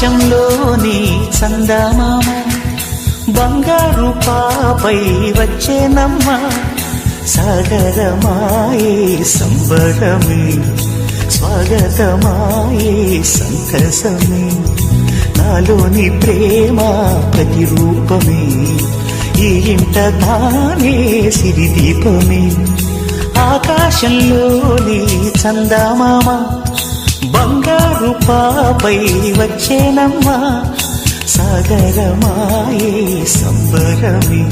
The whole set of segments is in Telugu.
ఆకాశంలోని చందమామ బంగారు పాపై వచ్చేనమ్మ సాగరమాయే సంబరమే స్వాగతమాయే సంతసమే నాలోని ప్రేమ ప్రతిరూపమే ఈ ఇంట తానే సిరిదీపమే ఆకాశంలోని చందమామ బంగారు పాపై వచ్చేనమ్మా సాగరమాయే సంబరమే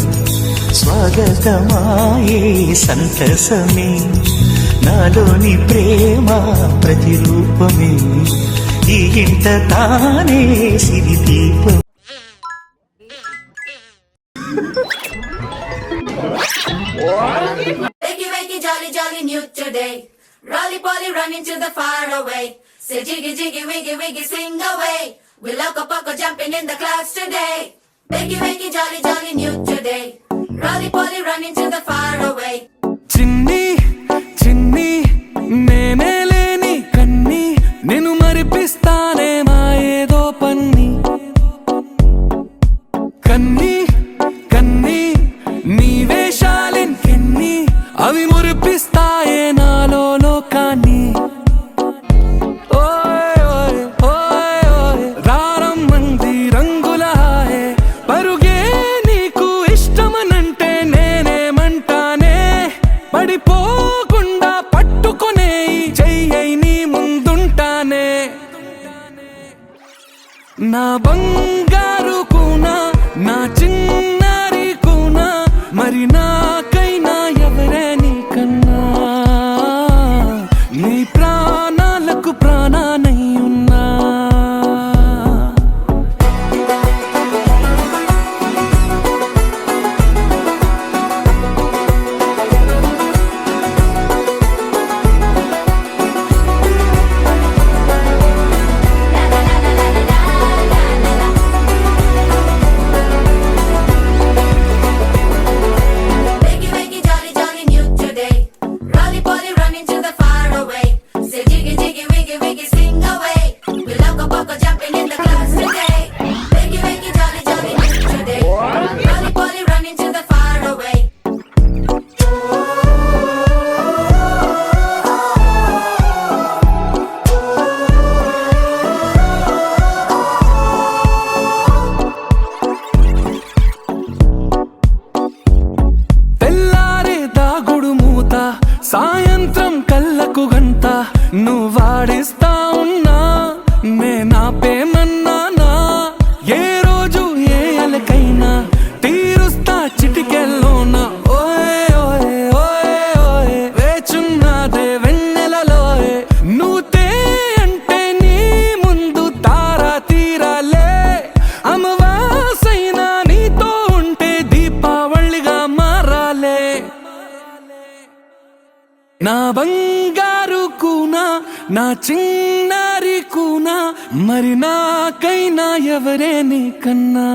స్వాగతమాయే సంతసమే నాలోని ప్రేమ ప్రతిరూపమే ఈ ఇంట తానే సిరిదీపం. Wakey, wakey, jolly, jolly, new today. Rolly polly, running to the far away. Say jiggy, jiggy, wiggy, wiggy, swing away. We loco poco jumping in the clouds today. Wakey, wakey, jolly, jolly, new today. Rolly polly, running to the far away. చిన్ని చిన్ని నేనే లేని కన్ని నిన్ను మరిపిస్తానే మా ఏదో పన్ని కన్ని కన్ని నీ వేషాలెన్ని అవి మురిపిస్తాయే నాలో లోకాన్ని రారమ్మంది రంగుల హాయే పరుగే నీకు ఇష్టమనంటే నేనేమంటానే పడిపోకుండా పట్టుకునే చెయ్యై నీ ముందుంటానే నా బంగారు కూనా నా చిన్నారి కూనా మరి నాకైనా ఎవరే నీకన్నా నీ ప్రాణాలకు ప్రాణానై ఉన్నా Wakey, wakey, jolly, jolly, new today. Rolly polly, running to the far away. Say jiggy, jiggy, wiggy, wiggy, swing away. We loco poco jumping in the clouds today. Wakey, wakey, jolly, jolly, new today. Rolly polly, running to the far away. తెల్లారే దాగుడు మూత సాయంత్రం కళ్ళకు గంట నువ్వాడిస్తా ఉన్నా నేనాపేమన్నానా ఏ రోజు ఏ అలకైనా తీరుస్తా చిటికెల్లోనా ఓయే ఓయే ఓయే ఓయే వేచున్నదే వెన్నెలలోయే నువ్వుతే అంటే నీ ముందు తారా తీరాలే అమవాసైనా నీతో ఉంటే దీపావళిగా మారాలే నా బంగారు కూనా నా చిన్నారి కూనా మరి నాకైనా ఎవరే నీకన్నా